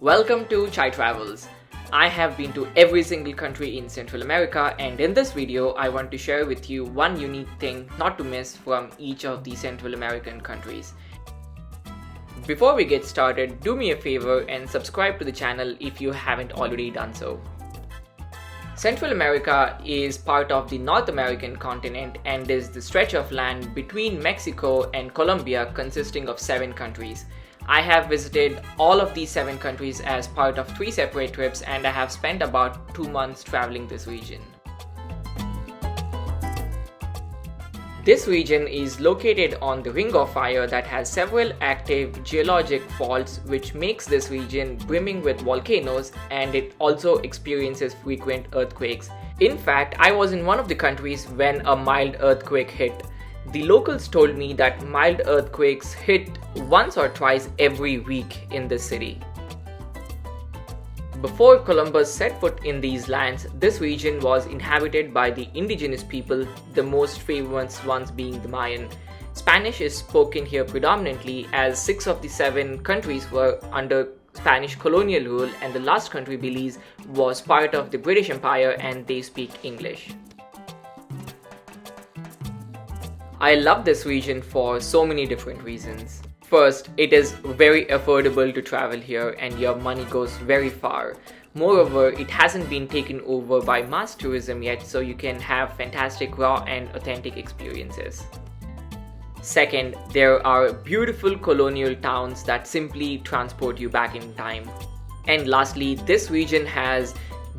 Welcome to Chai Travels. I have been to every single country in Central America, and in this video I want to share with you one unique thing not to miss from each of the Central American countries. Before we get started, do me a favor and subscribe to the channel if you haven't already done so. Central America is part of the North American continent and is the stretch of land between Mexico and Colombia consisting of 7 countries. I have visited all of these 7 countries as part of 3 separate trips, and I have spent about 2 months traveling this region. This region is located on the Ring of Fire that has several active geologic faults, which makes this region brimming with volcanoes, and it also experiences frequent earthquakes. In fact, I was in one of the countries when a mild earthquake hit. The locals told me that mild earthquakes hit once or twice every week in this city. Before Columbus set foot in these lands, this region was inhabited by the indigenous people, the most famous ones being the Mayan. Spanish is spoken here predominantly, as 6 of the 7 countries were under Spanish colonial rule, and the last country, Belize, was part of the British Empire and they speak English. I love this region for so many different reasons. First, it is very affordable to travel here and your money goes very far. Moreover, it hasn't been taken over by mass tourism yet, so you can have fantastic raw and authentic experiences. Second, there are beautiful colonial towns that simply transport you back in time. And lastly, this region has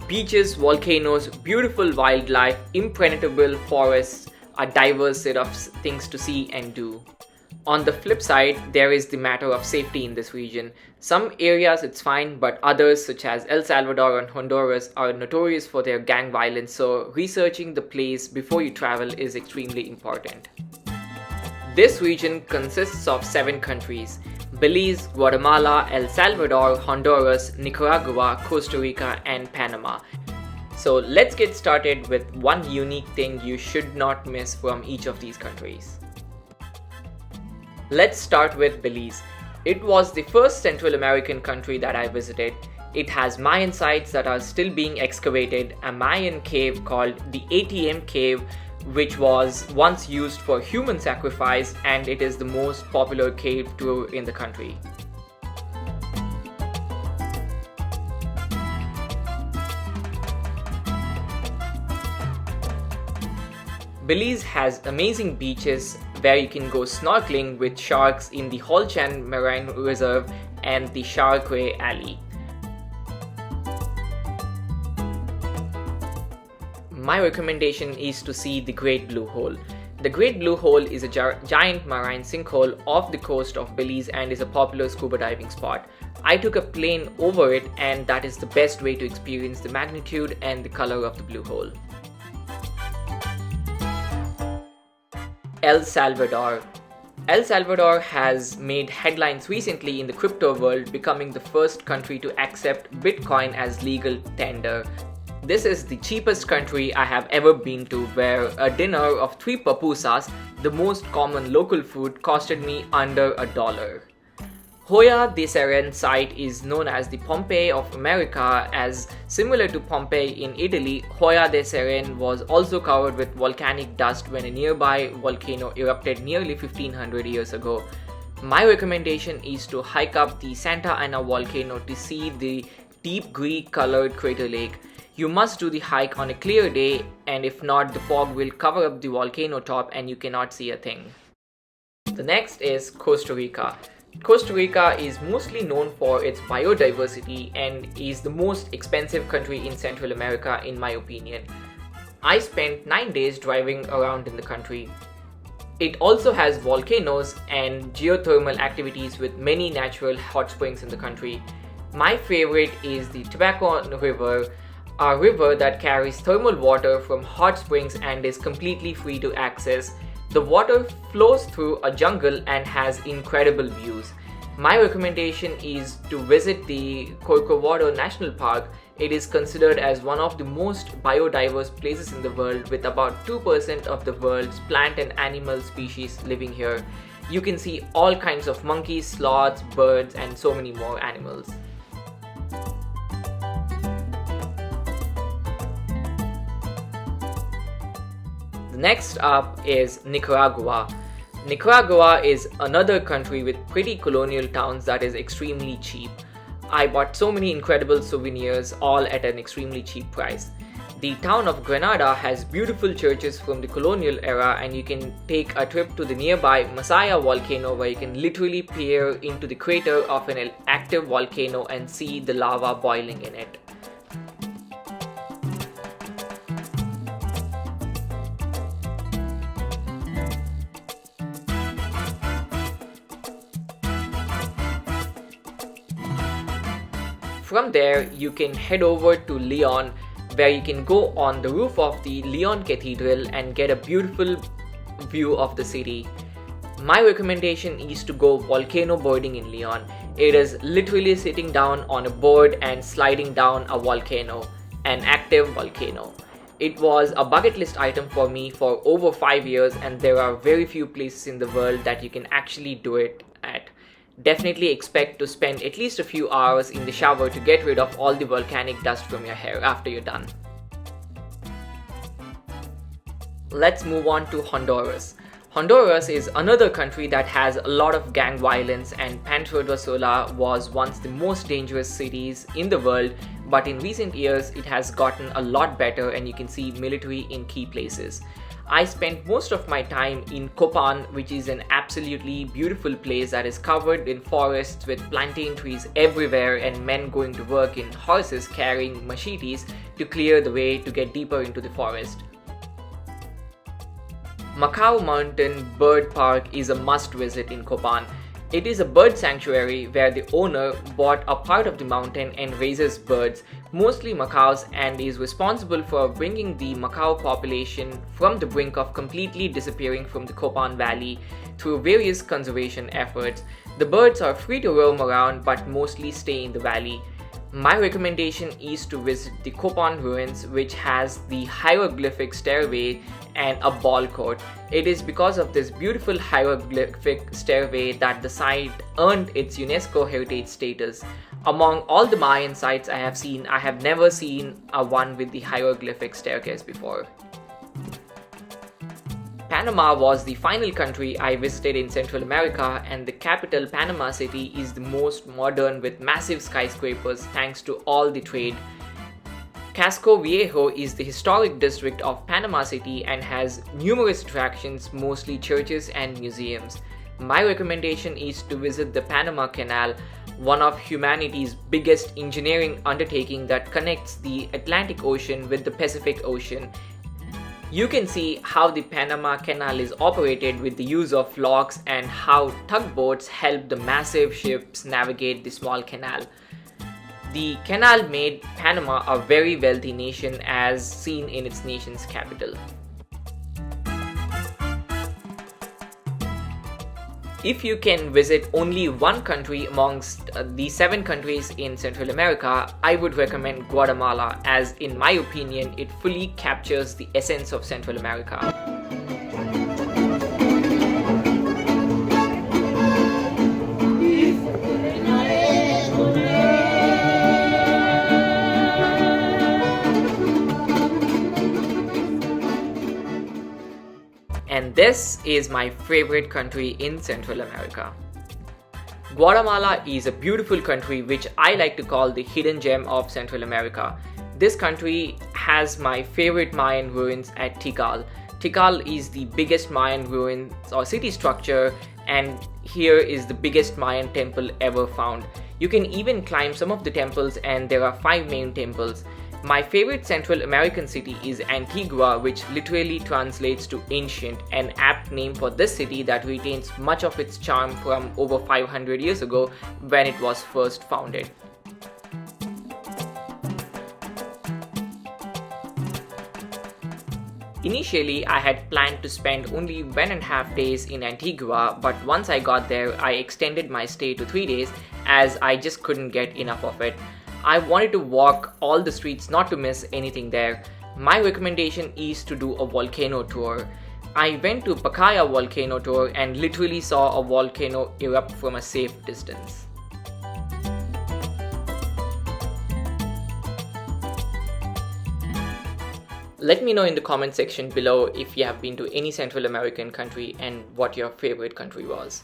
beaches, volcanoes, beautiful wildlife, impenetrable forests, a diverse set of things to see and do. On the flip side, there is the matter of safety in this region. Some areas it's fine, but others such as El Salvador and Honduras are notorious for their gang violence, so researching the place before you travel is extremely important. This region consists of 7 countries: Belize, Guatemala, El Salvador, Honduras, Nicaragua, Costa Rica, and Panama. So let's get started with one unique thing you should not miss from each of these countries. Let's start with Belize. It was the first Central American country that I visited. It has Mayan sites that are still being excavated, a Mayan cave called the ATM cave, which was once used for human sacrifice, and it is the most popular cave tour in the country. Belize has amazing beaches where you can go snorkeling with sharks in the Holchan Marine Reserve and the Shark Ray Alley. My recommendation is to see the Great Blue Hole. The Great Blue Hole is a giant marine sinkhole off the coast of Belize and is a popular scuba diving spot. I took a plane over it, and that is the best way to experience the magnitude and the color of the blue hole. El Salvador. El Salvador has made headlines recently in the crypto world, becoming the first country to accept Bitcoin as legal tender. This is the cheapest country I have ever been to, where a dinner of 3 pupusas, the most common local food, costed me under $1. Joya de Seren site is known as the Pompeii of America, as similar to Pompeii in Italy, Joya de Seren was also covered with volcanic dust when a nearby volcano erupted nearly 1500 years ago. My recommendation is to hike up the Santa Ana volcano to see the deep green-colored crater lake. You must do the hike on a clear day, and if not, the fog will cover up the volcano top and you cannot see a thing. The next is Costa Rica. Costa Rica is mostly known for its biodiversity and is the most expensive country in Central America in my opinion. I spent 9 days driving around in the country. It also has volcanoes and geothermal activities with many natural hot springs in the country. My favorite is the Tobacco River, a river that carries thermal water from hot springs and is completely free to access. The water flows through a jungle and has incredible views. My recommendation is to visit the Corcovado National Park. It is considered as one of the most biodiverse places in the world, with about 2% of the world's plant and animal species living here. You can see all kinds of monkeys, sloths, birds, and so many more animals. The next up is Nicaragua. Nicaragua is another country with pretty colonial towns that is extremely cheap. I bought so many incredible souvenirs, all at an extremely cheap price. The town of Granada has beautiful churches from the colonial era, and you can take a trip to the nearby Masaya volcano where you can literally peer into the crater of an active volcano and see the lava boiling in it. From there, you can head over to Leon, where you can go on the roof of the Leon Cathedral and get a beautiful view of the city. My recommendation is to go volcano boarding in Leon. It is literally sitting down on a board and sliding down a volcano, an active volcano. It was a bucket list item for me for over 5 years, and there are very few places in the world that you can actually do it at. Definitely expect to spend at least a few hours in the shower to get rid of all the volcanic dust from your hair after you're done. Let's move on to Honduras. Honduras is another country that has a lot of gang violence, and Pancho de Sola was once the most dangerous cities in the world, but in recent years it has gotten a lot better and you can see military in key places. I spent most of my time in Copan, which is an absolutely beautiful place that is covered in forests with plantain trees everywhere and men going to work in horses carrying machetes to clear the way to get deeper into the forest. Macau Mountain Bird Park is a must visit in Copan. It is a bird sanctuary where the owner bought a part of the mountain and raises birds, mostly macaws, and is responsible for bringing the macaw population from the brink of completely disappearing from the Copan Valley through various conservation efforts. The birds are free to roam around but mostly stay in the valley. My recommendation is to visit the Copan ruins, which has the hieroglyphic stairway and a ball court. It is because of this beautiful hieroglyphic stairway that the site earned its UNESCO heritage status. Among all the Mayan sites I have seen, I have never seen a one with the hieroglyphic staircase before. Panama was the final country I visited in Central America, and the capital, Panama City, is the most modern with massive skyscrapers thanks to all the trade. Casco Viejo is the historic district of Panama City and has numerous attractions, mostly churches and museums. My recommendation is to visit the Panama Canal, one of humanity's biggest engineering undertaking that connects the Atlantic Ocean with the Pacific Ocean. You can see how the Panama Canal is operated with the use of locks and how tugboats help the massive ships navigate the small canal. The canal made Panama a very wealthy nation, as seen in its nation's capital. If you can visit only one country amongst the 7 countries in Central America, I would recommend Guatemala, as in my opinion it fully captures the essence of Central America. And this is my favorite country in Central America. Guatemala is a beautiful country which I like to call the hidden gem of Central America. This country has my favorite Mayan ruins at Tikal. Tikal is the biggest Mayan ruins or city structure, and here is the biggest Mayan temple ever found. You can even climb some of the temples, and there are 5 main temples. My favorite Central American city is Antigua, which literally translates to ancient, an apt name for this city that retains much of its charm from over 500 years ago when it was first founded. Initially, I had planned to spend only 1.5 days in Antigua, but once I got there, I extended my stay to 3 days as I just couldn't get enough of it. I wanted to walk all the streets, not to miss anything there. My recommendation is to do a volcano tour. I went to Pacaya volcano tour and literally saw a volcano erupt from a safe distance. Let me know in the comment section below if you have been to any Central American country and what your favorite country was.